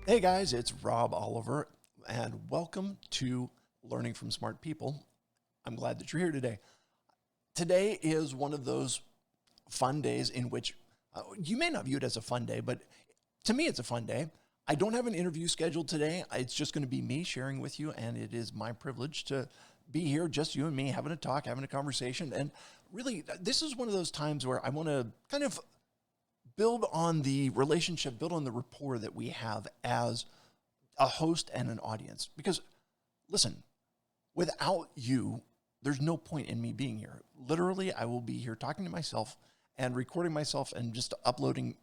Hey guys, it's Rob Oliver, and welcome to Learning from Smart People. I'm glad that you're here today. Today is one of those fun days in which you may not view it as a fun day, but to me, it's a fun day. I don't have an interview scheduled today. It's just going to be me sharing with you, and it is my privilege to be here, just you and me, having a talk, having a conversation. And really, this is one of those times where I want to kind of build on the relationship, build on the rapport that we have as a host and an audience. Because listen, without you, there's no point in me being here. Literally, I will be here talking to myself and recording myself and just uploading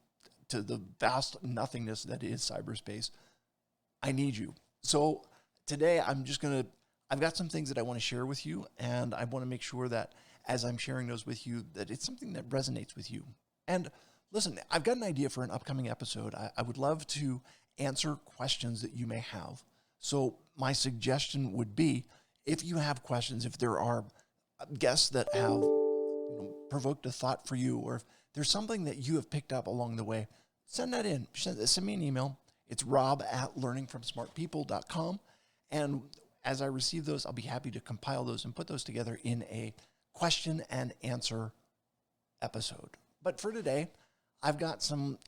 to the vast nothingness that is cyberspace. I need you. So today I've got some things that I want to share with you, and I want to make sure that as I'm sharing those with you, that it's something that resonates with you. And listen, I've got an idea for an upcoming episode. I would love to answer questions that you may have. So my suggestion would be, if you have questions, if there are guests that have provoked a thought for you, or if there's something that you have picked up along the way, send that in. Send me an email. It's rob@learningfromsmartpeople.com. And as I receive those, I'll be happy to compile those and put those together in a question and answer episode. But for today, I've got an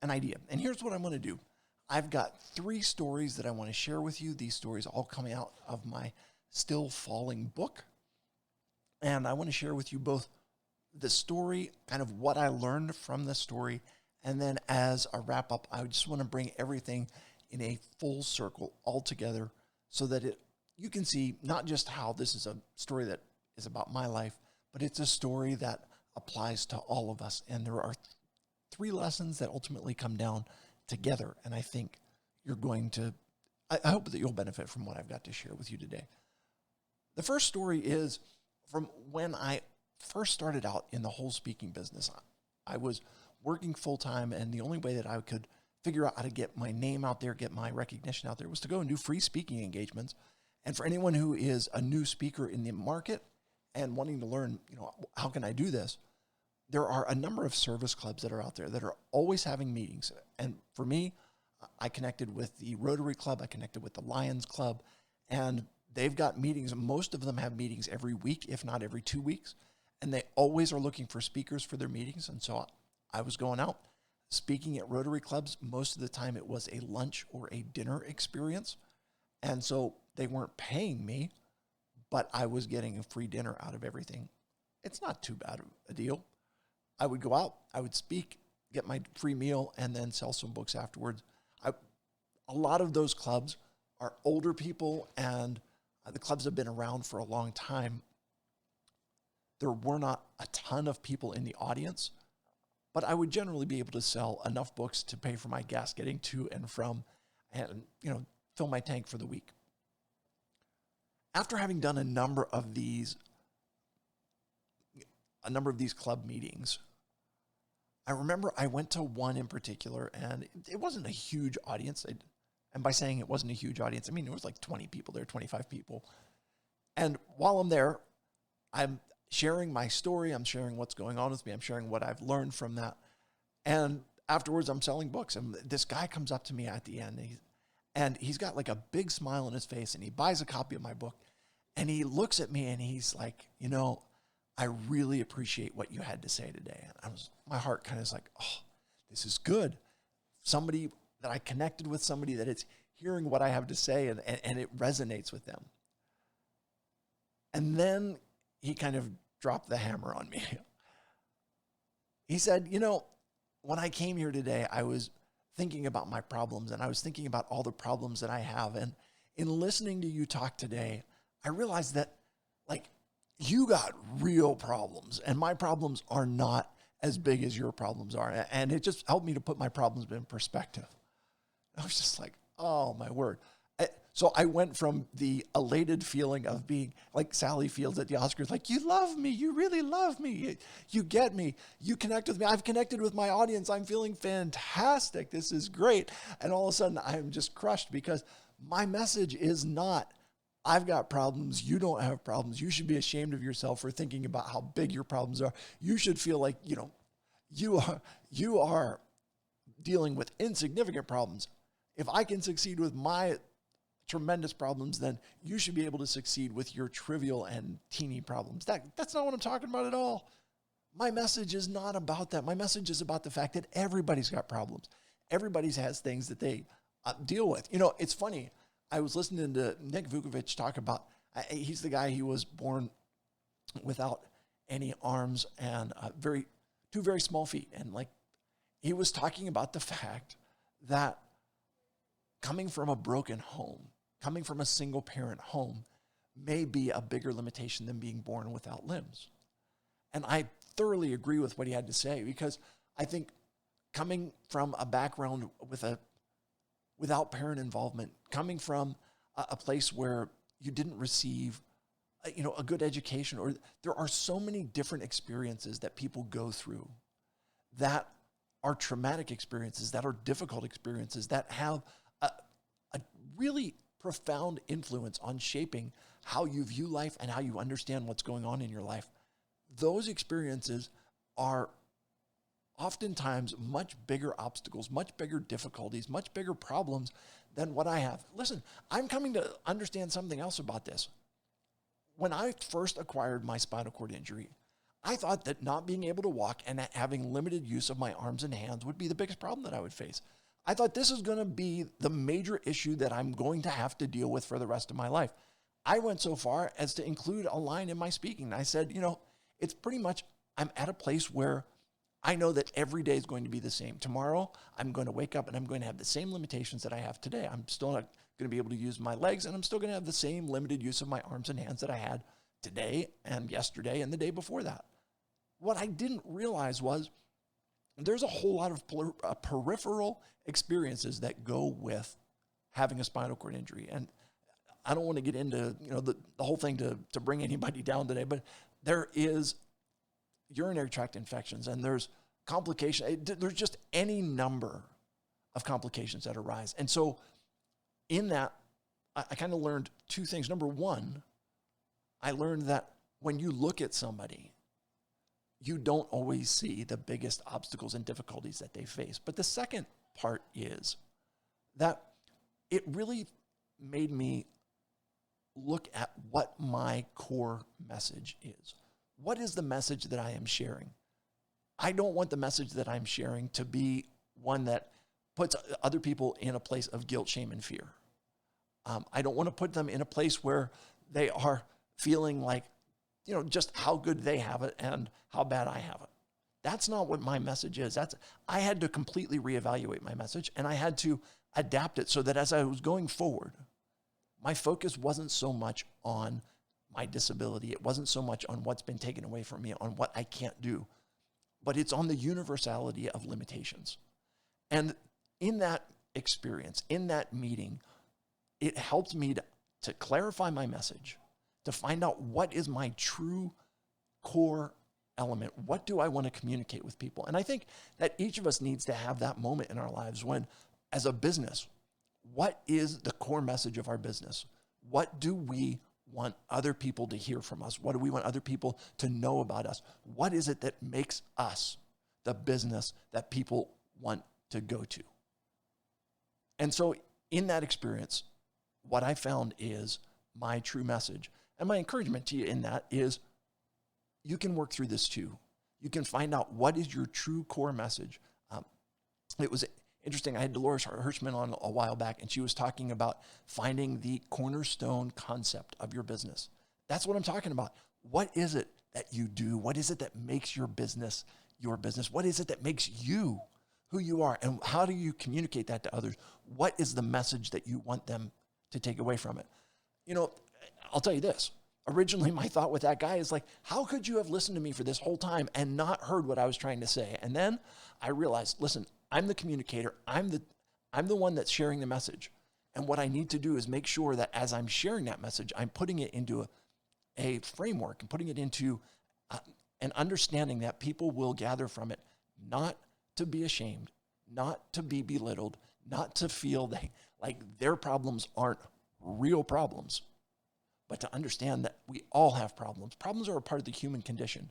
idea. And here's what I'm going to do. I've got 3 stories that I want to share with you. These stories all coming out of my Still Falling book. And I want to share with you both the story, kind of what I learned from the story, and then as a wrap up, I just want to bring everything in a full circle all together so that you can see not just how this is a story that is about my life, but it's a story that applies to all of us. And there are 3 lessons that ultimately come down together. And I think I hope that you'll benefit from what I've got to share with you today. The first story is from when I first started out in the whole speaking business. I was working full time, and the only way that I could figure out how to get my name out there, get my recognition out there, was to go and do free speaking engagements. And for anyone who is a new speaker in the market and wanting to learn, how can I do this? There are a number of service clubs that are out there that are always having meetings. And for me, I connected with the Rotary Club, I connected with the Lions Club, and they've got meetings. Most of them have meetings every week, if not every 2 weeks. And they always are looking for speakers for their meetings. And so I was going out speaking at Rotary Clubs. Most of the time it was a lunch or a dinner experience. And so they weren't paying me, but I was getting a free dinner out of everything. It's not too bad of a deal. I would go out, I would speak, get my free meal, and then sell some books afterwards. A lot of those clubs are older people, and the clubs have been around for a long time. There were not a ton of people in the audience, but I would generally be able to sell enough books to pay for my gas getting to and from, and fill my tank for the week. After having done a number of these club meetings, I remember I went to one in particular, and it wasn't a huge audience. And by saying it wasn't a huge audience, I mean, there was like 20 people there, 25 people. And while I'm there, I'm sharing my story. I'm sharing what's going on with me. I'm sharing what I've learned from that. And afterwards, I'm selling books. And this guy comes up to me at the end, and he's got like a big smile on his face, and he buys a copy of my book. And he looks at me and he's like, I really appreciate what you had to say today. And my heart kind of is like, oh, this is good. Somebody that I connected with, somebody that it's hearing what I have to say, and it resonates with them. And then he kind of dropped the hammer on me. He said, when I came here today, I was thinking about my problems, and I was thinking about all the problems that I have. And in listening to you talk today, I realized that, you got real problems, and my problems are not as big as your problems are. And it just helped me to put my problems in perspective. I was just like, oh, my word. So I went from the elated feeling of being like Sally Fields at the Oscars, like, you love me, you really love me, you get me, you connect with me, I've connected with my audience, I'm feeling fantastic, this is great. And all of a sudden I'm just crushed, because my message is not, I've got problems, you don't have problems, you should be ashamed of yourself for thinking about how big your problems are. You should feel like, you are dealing with insignificant problems. if I can succeed with my tremendous problems, then you should be able to succeed with your trivial and teeny problems. That's not what I'm talking about at all. My message is not about that. My message is about the fact that everybody's got problems. Everybody has things that they deal with. You know, it's funny. I was listening to Nick Vukovic talk about, he's the guy who was born without any arms and two very small feet. And like, he was talking about the fact that coming from a broken home, coming from a single parent home may be a bigger limitation than being born without limbs. And I thoroughly agree with what he had to say, because I think coming from a background without parent involvement, coming from a place where you didn't receive a good education, or there are so many different experiences that people go through that are traumatic experiences, that are difficult experiences, that have a really profound influence on shaping how you view life and how you understand what's going on in your life. Those experiences are oftentimes much bigger obstacles, much bigger difficulties, much bigger problems than what I have. Listen, I'm coming to understand something else about this. When I first acquired my spinal cord injury, I thought that not being able to walk and having limited use of my arms and hands would be the biggest problem that I would face. I thought this is going to be the major issue that I'm going to have to deal with for the rest of my life. I went so far as to include a line in my speaking. I said, it's pretty much, I'm at a place where I know that every day is going to be the same. Tomorrow, I'm going to wake up and I'm going to have the same limitations that I have today. I'm still not going to be able to use my legs, and I'm still going to have the same limited use of my arms and hands that I had today and yesterday and the day before that. What I didn't realize was there's a whole lot of peripheral experiences that go with having a spinal cord injury. And I don't want to get into the whole thing to bring anybody down today, but there is urinary tract infections, and there's complications. There's just any number of complications that arise. And so in that, I kind of learned two things. Number one, I learned that when you look at somebody, you don't always see the biggest obstacles and difficulties that they face. But the second part is that it really made me look at what my core message is. What is the message that I am sharing? I don't want the message that I'm sharing to be one that puts other people in a place of guilt, shame, and fear. I don't want to put them in a place where they are feeling like, just how good they have it and how bad I have it. That's not what my message is. I had to completely reevaluate my message, and I had to adapt it so that as I was going forward, my focus wasn't so much on my disability. It wasn't so much on what's been taken away from me, on what I can't do, but it's on the universality of limitations. And in that experience, in that meeting, it helped me to clarify my message, to find out what is my true core element. What do I want to communicate with people? And I think that each of us needs to have that moment in our lives when, as a business, what is the core message of our business? What do we want other people to hear from us? What do we want other people to know about us? What is it that makes us the business that people want to go to? And so in that experience, what I found is my true message. And my encouragement to you in that is you can work through this too. You can find out what is your true core message. It was interesting. I had Dolores Hirschman on a while back, and she was talking about finding the cornerstone concept of your business. That's what I'm talking about. What is it that you do? What is it that makes your business your business? What is it that makes you who you are? And how do you communicate that to others? What is the message that you want them to take away from it? I'll tell you this. Originally, my thought with that guy is like, how could you have listened to me for this whole time and not heard what I was trying to say? And then I realized, listen, I'm the communicator. I'm the one that's sharing the message. And what I need to do is make sure that as I'm sharing that message, I'm putting it into a framework and putting it into an understanding that people will gather from it, not to be ashamed, not to be belittled, not to feel like their problems aren't real problems, but to understand that we all have problems. Problems are a part of the human condition.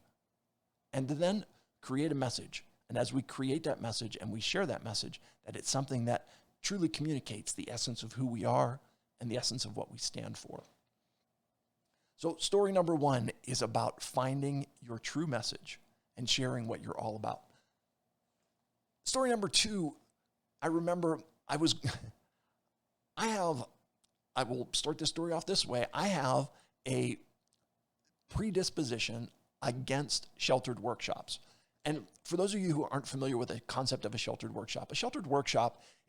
And to then create a message. And as we create that message and we share that message, that it's something that truly communicates the essence of who we are and the essence of what we stand for. So story number 1 is about finding your true message and sharing what you're all about. Story number 2, I remember I will start this story off this way. I have a predisposition against sheltered workshops. And for those of you who aren't familiar with the concept of a sheltered workshop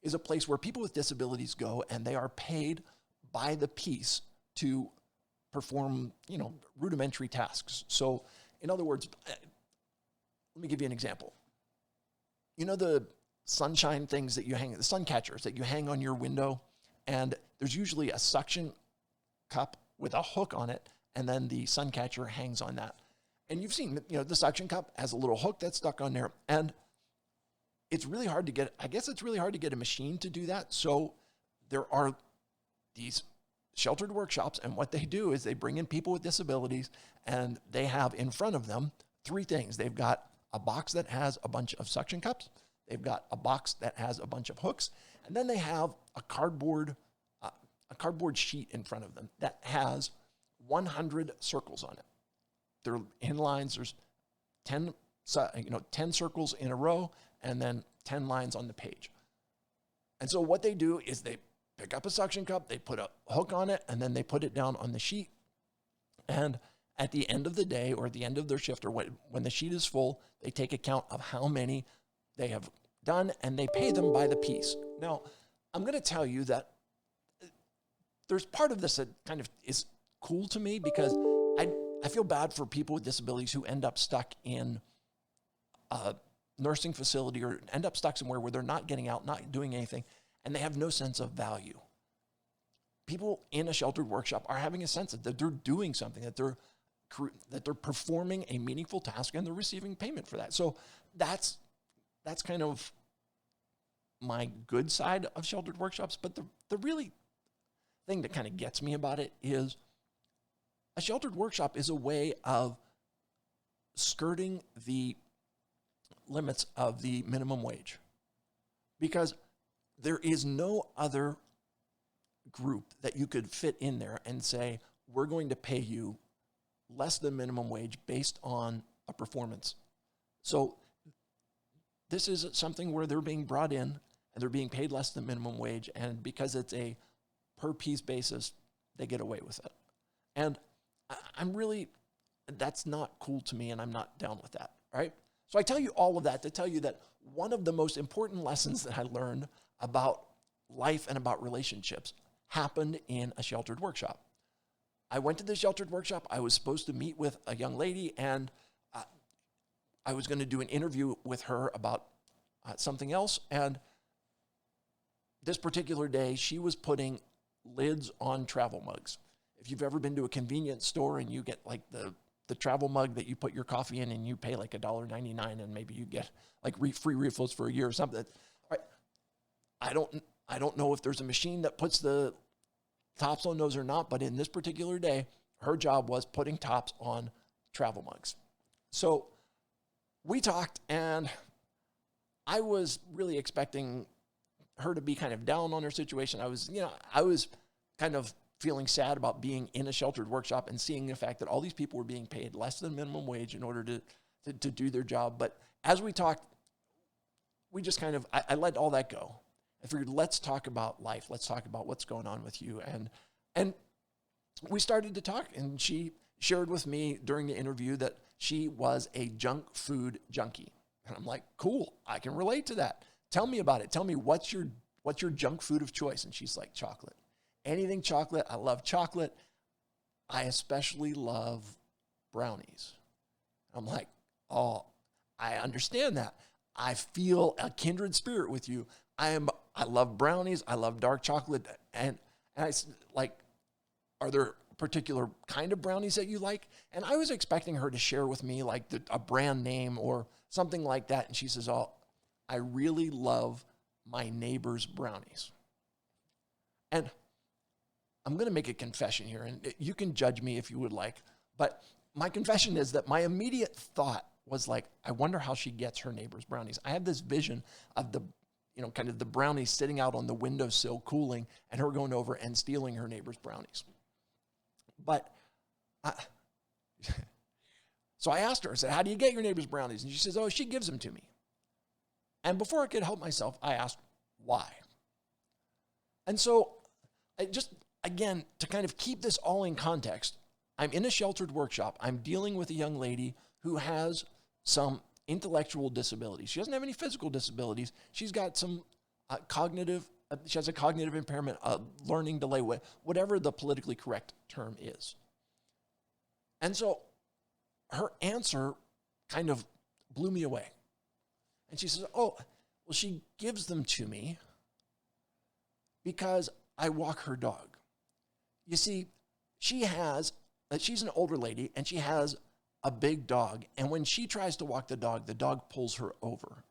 is a place where people with disabilities go and they are paid by the piece to perform, rudimentary tasks. So in other words, let me give you an example. You know the sunshine things that you hang, the sun catchers that you hang on your window, and there's usually a suction cup with a hook on it, and then the sun catcher hangs on that. And you've seen, the suction cup has a little hook that's stuck on there, and it's really hard to get a machine to do that. So there are these sheltered workshops, and what they do is they bring in people with disabilities, and they have in front of them 3 things. They've got a box that has a bunch of suction cups, they've got a box that has a bunch of hooks, and then they have a cardboard sheet in front of them that has 100 circles on it. They're in lines. There's 10 circles in a row, and then 10 lines on the page. And so what they do is they pick up a suction cup, they put a hook on it, and then they put it down on the sheet. And at the end of the day, or at the end of their shift, or when the sheet is full, they take account of how many they have done, and they pay them by the piece. Now, I'm going to tell you that there's part of this that kind of is cool to me, because I feel bad for people with disabilities who end up stuck in a nursing facility or end up stuck somewhere where they're not getting out, not doing anything, and they have no sense of value. People in a sheltered workshop are having a sense that they're doing something, that they're performing a meaningful task, and they're receiving payment for that. So that's kind of my good side of sheltered workshops. But the really thing that kind of gets me about it is a sheltered workshop is a way of skirting the limits of the minimum wage, because there is no other group that you could fit in there and say, we're going to pay you less than minimum wage based on a performance. So this is something where they're being brought in and they're being paid less than minimum wage, and because it's a per piece basis, they get away with it. And that's not cool to me, and I'm not down with that, right? So I tell you all of that to tell you that one of the most important lessons that I learned about life and about relationships happened in a sheltered workshop. I went to the sheltered workshop. I was supposed to meet with a young lady, and I was going to do an interview with her about something else. And this particular day, she was putting lids on travel mugs. If you've ever been to a convenience store and you get like the travel mug that you put your coffee in and you pay like $1.99 and maybe you get like free refills for a year or something. Right? I don't know if there's a machine that puts the tops on those or not, but in this particular day, her job was putting tops on travel mugs. So we talked, and I was really expecting her to be kind of down on her situation. I was kind of feeling sad about being in a sheltered workshop and seeing the fact that all these people were being paid less than minimum wage in order to do their job. But as we talked, we just kind of, I let all that go. I figured, let's talk about life. Let's talk about what's going on with you. And we started to talk, and she shared with me during the interview that she was a junk food junkie. And I'm like, cool, I can relate to that. Tell me about it. Tell me what's your junk food of choice? And she's like, chocolate. Anything chocolate. I love chocolate. I especially love brownies. I'm like, oh, I understand that. I feel a kindred spirit with you. I love brownies. I love dark chocolate. And I like, are there a particular kind of brownies that you like? And I was expecting her to share with me like a brand name or something like that. And she says, oh, I really love my neighbor's brownies. And I'm going to make a confession here, and you can judge me if you would like, but my confession is that my immediate thought was like, I wonder how she gets her neighbor's brownies. I had this vision of kind of the brownies sitting out on the windowsill cooling and her going over and stealing her neighbor's brownies. But so I asked her, I said, how do you get your neighbor's brownies? And she says, oh, she gives them to me. And before I could help myself, I asked why. And so I just, again, to kind of keep this all in context, I'm in a sheltered workshop. I'm dealing with a young lady who has some intellectual disabilities. She doesn't have any physical disabilities. She's got some she has a cognitive impairment, a learning delay, whatever the politically correct term is. And so her answer kind of blew me away. And she says, oh, well, she gives them to me because I walk her dog. You see, she's an older lady and she has a big dog. And when she tries to walk the dog pulls her over.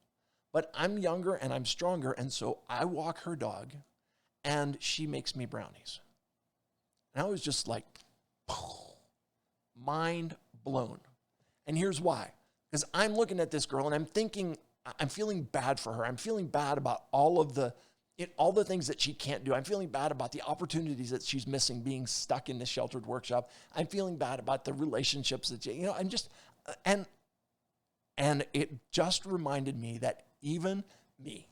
But I'm younger and I'm stronger. And so I walk her dog and she makes me brownies. And I was just like, mind blown. And here's why. Because I'm looking at this girl and I'm feeling bad for her. I'm feeling bad about all the things that she can't do. I'm feeling bad about the opportunities that she's missing being stuck in this sheltered workshop. I'm feeling bad about the relationships that I'm just, and it just reminded me that even me,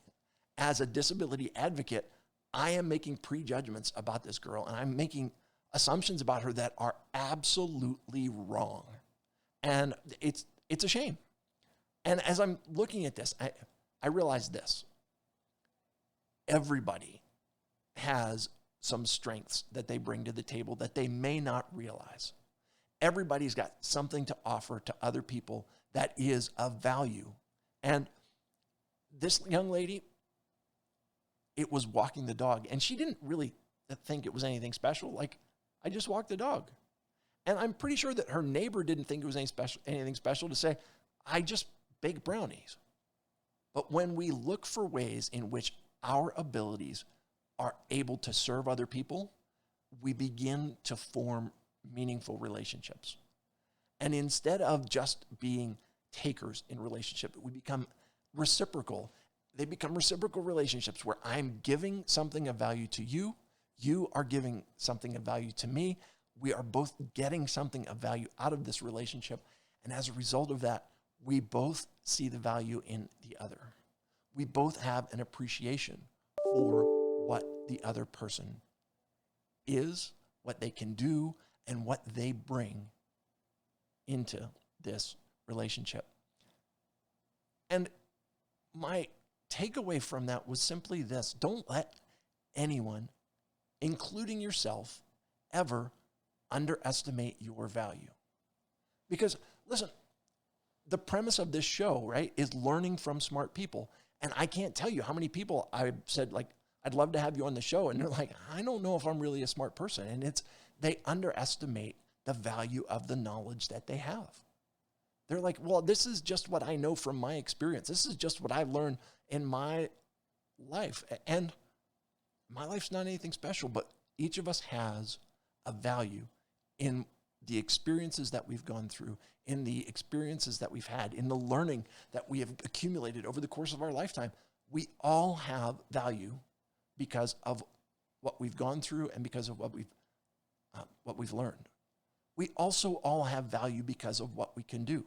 as a disability advocate, I am making prejudgments about this girl and I'm making assumptions about her that are absolutely wrong. And it's a shame. And as I'm looking at this, I realize this. Everybody has some strengths that they bring to the table that they may not realize. Everybody's got something to offer to other people that is of value. And this young lady, it was walking the dog, and she didn't really think it was anything special. Like, I just walked the dog. And I'm pretty sure that her neighbor didn't think it was anything special to say, I just bake brownies. But when we look for ways in which our abilities are able to serve other people, we begin to form meaningful relationships. And instead of just being takers in relationship, we become reciprocal. They become reciprocal relationships where I'm giving something of value to you. You are giving something of value to me. We are both getting something of value out of this relationship. And as a result of that, we both see the value in the other. We both have an appreciation for what the other person is, what they can do, and what they bring into this relationship. And my takeaway from that was simply this: don't let anyone, including yourself, ever underestimate your value. Because, listen, the premise of this show, right, is learning from smart people. And I can't tell you how many people I've said, like, I'd love to have you on the show. And they're like, I don't know if I'm really a smart person. And they underestimate the value of the knowledge that they have. They're like, well, this is just what I know from my experience. This is just what I've learned in my life. And my life's not anything special, but each of us has a value in the experiences that we've gone through, in the experiences that we've had, in the learning that we have accumulated over the course of our lifetime. We all have value because of what we've gone through and because of what we've learned. We also all have value because of what we can do.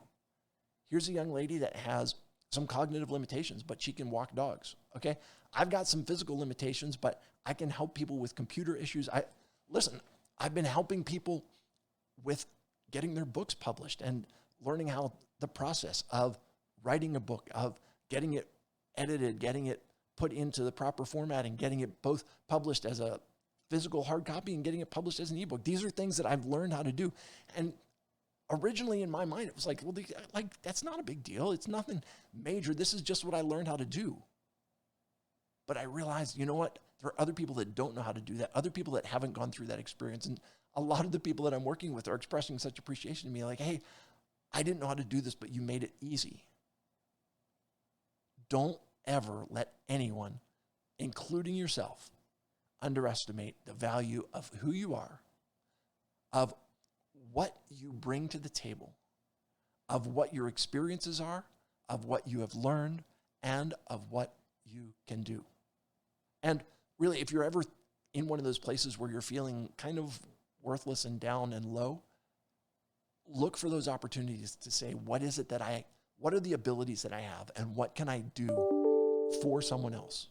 Here's a young lady that has some cognitive limitations, but she can walk dogs, okay? I've got some physical limitations, but I can help people with computer issues. I've been helping people with getting their books published and learning how the process of writing a book, of getting it edited, getting it put into the proper formatting, getting it both published as a physical hard copy and getting it published as an ebook. These are things that I've learned how to do. And originally in my mind, it was like, well, that's not a big deal. It's nothing major. This is just what I learned how to do. But I realized, you know what? There are other people that don't know how to do that, other people that haven't gone through that experience. And a lot of the people that I'm working with are expressing such appreciation to me, like, hey, I didn't know how to do this, but you made it easy. Don't ever let anyone, including yourself, underestimate the value of who you are, of what you bring to the table, of what your experiences are, of what you have learned, and of what you can do. And really, if you're ever in one of those places where you're feeling kind of worthless and down and low, look for those opportunities to say, what are the abilities that I have, and what can I do for someone else?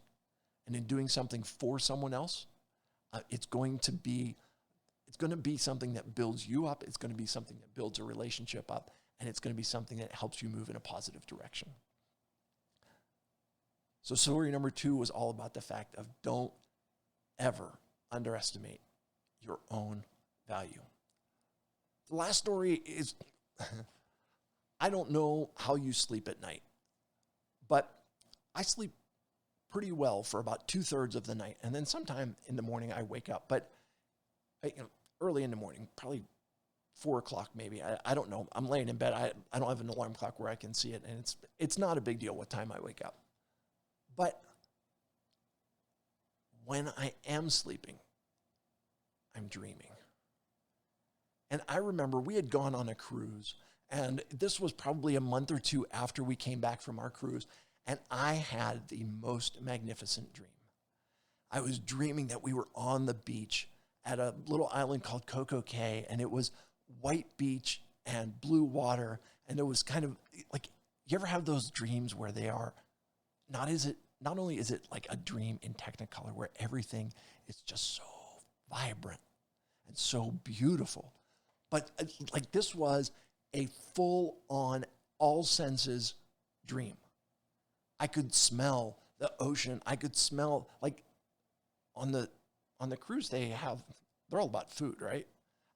And in doing something for someone else, it's going to be something that builds you up. It's going to be something that builds a relationship up, and it's going to be something that helps you move in a positive direction. So story number 2 was all about the fact of don't ever underestimate your own value. The last story is, I don't know how you sleep at night, but I sleep pretty well for about 2/3 of the night. And then sometime in the morning I wake up, but early in the morning, probably 4 o'clock maybe. I don't know. I'm laying in bed. I don't have an alarm clock where I can see it. And it's not a big deal what time I wake up. But when I am sleeping, I'm dreaming. And I remember we had gone on a cruise, and this was probably a month or 2 after we came back from our cruise, and I had the most magnificent dream. I was dreaming that we were on the beach at a little island called Coco Cay, and it was white beach and blue water, and it was kind of like, you ever have those dreams where they are, not only is it like a dream in Technicolor where everything is just so vibrant and so beautiful, but like this was a full-on, all senses dream. I could smell the ocean. I could smell, like, on the cruise they're all about food, right?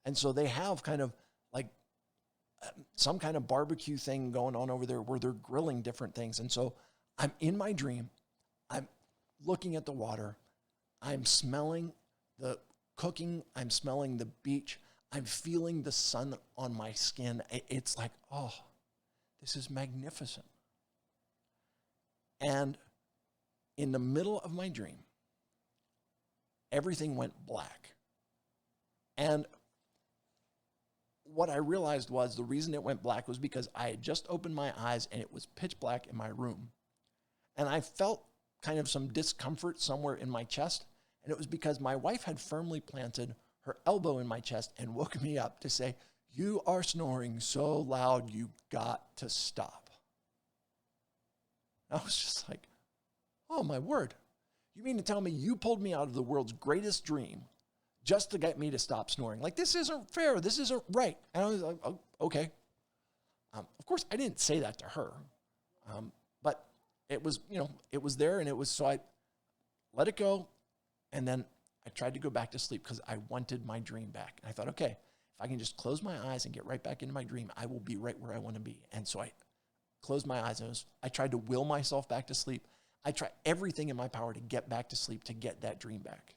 And so they have kind of like some kind of barbecue thing going on over there where they're grilling different things. And so I'm in my dream. I'm looking at the water. I'm smelling the cooking. I'm smelling the beach. I'm feeling the sun on my skin. It's like, oh, this is magnificent. And in the middle of my dream, everything went black. And what I realized was the reason it went black was because I had just opened my eyes and it was pitch black in my room. And I felt kind of some discomfort somewhere in my chest. And it was because my wife had firmly planted her elbow in my chest and woke me up to say, "You are snoring so loud, you got to stop." I was just like, oh my word. You mean to tell me you pulled me out of the world's greatest dream just to get me to stop snoring? Like, this isn't fair. This isn't right. And I was like, oh, okay. Of course, I didn't say that to her. But it was, it was there, and it was, so I let it go. And then I tried to go back to sleep because I wanted my dream back. And I thought, okay, if I can just close my eyes and get right back into my dream, I will be right where I want to be. And so I closed my eyes, and I tried to will myself back to sleep. I tried everything in my power to get back to sleep, to get that dream back.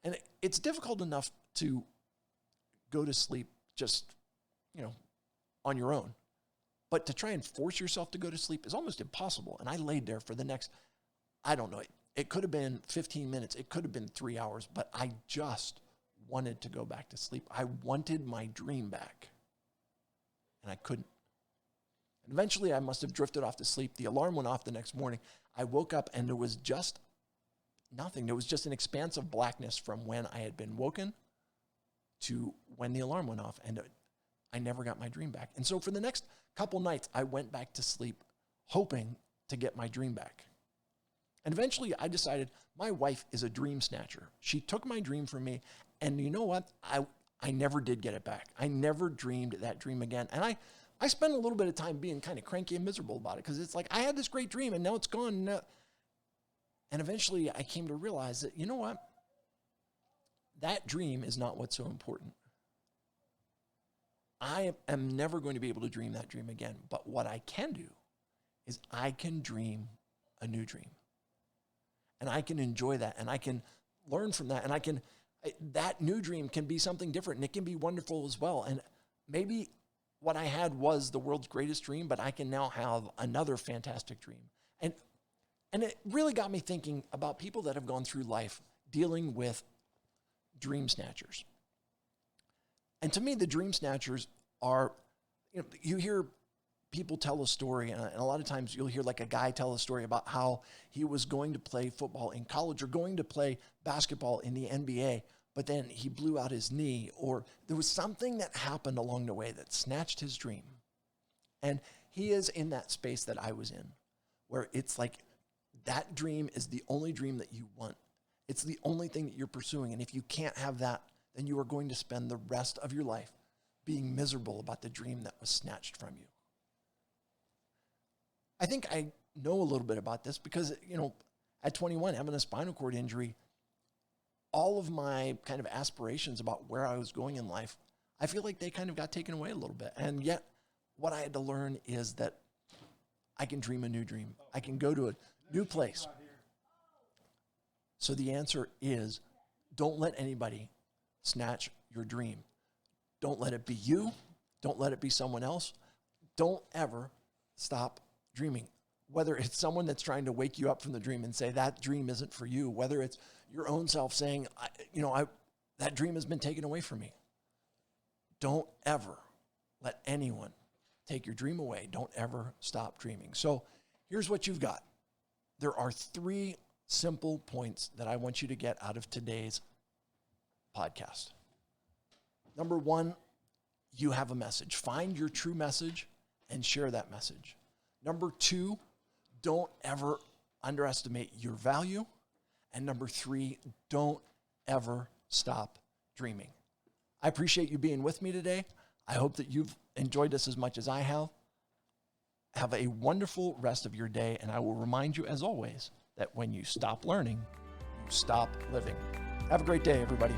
And it's difficult enough to go to sleep just, on your own. But to try and force yourself to go to sleep is almost impossible. And I laid there for the next, I don't know, it could have been 15 minutes. It could have been 3 hours. But I just wanted to go back to sleep. I wanted my dream back. And I couldn't. And eventually, I must have drifted off to sleep. The alarm went off the next morning. I woke up, and there was just nothing. There was just an expanse of blackness from when I had been woken to when the alarm went off, and I never got my dream back. And so for the next couple nights, I went back to sleep hoping to get my dream back. And eventually, I decided my wife is a dream snatcher. She took my dream from me, and you know what? I never did get it back. I never dreamed that dream again. And I spent a little bit of time being kind of cranky and miserable about it, because it's like I had this great dream and now it's gone. And eventually I came to realize that, you know what? That dream is not what's so important. I am never going to be able to dream that dream again. But what I can do is I can dream a new dream. And I can enjoy that, and I can learn from that. And that new dream can be something different, and it can be wonderful as well. And maybe what I had was the world's greatest dream, but I can now have another fantastic dream. And it really got me thinking about people that have gone through life dealing with dream snatchers. And to me, the dream snatchers are, you hear people tell a story, and a lot of times you'll hear like a guy tell a story about how he was going to play football in college or going to play basketball in the NBA, but then he blew out his knee, or there was something that happened along the way that snatched his dream. And he is in that space that I was in, where it's like that dream is the only dream that you want. It's the only thing that you're pursuing. And if you can't have that, then you are going to spend the rest of your life being miserable about the dream that was snatched from you. I think I know a little bit about this because, at 21, having a spinal cord injury, all of my kind of aspirations about where I was going in life, I feel like they kind of got taken away a little bit. And yet, what I had to learn is that I can dream a new dream. I can go to a new place. So the answer is, don't let anybody snatch your dream. Don't let it be you. Don't let it be someone else. Don't ever stop dreaming. Whether it's someone that's trying to wake you up from the dream and say that dream isn't for you, whether it's your own self saying, that dream has been taken away from me. Don't ever let anyone take your dream away. Don't ever stop dreaming. So here's what you've got. There are 3 simple points that I want you to get out of today's podcast. Number 1, you have a message. Find your true message and share that message. Number 2, don't ever underestimate your value. And number 3, don't ever stop dreaming. I appreciate you being with me today. I hope that you've enjoyed this as much as I have. Have a wonderful rest of your day, and I will remind you, as always, that when you stop learning, you stop living. Have a great day, everybody.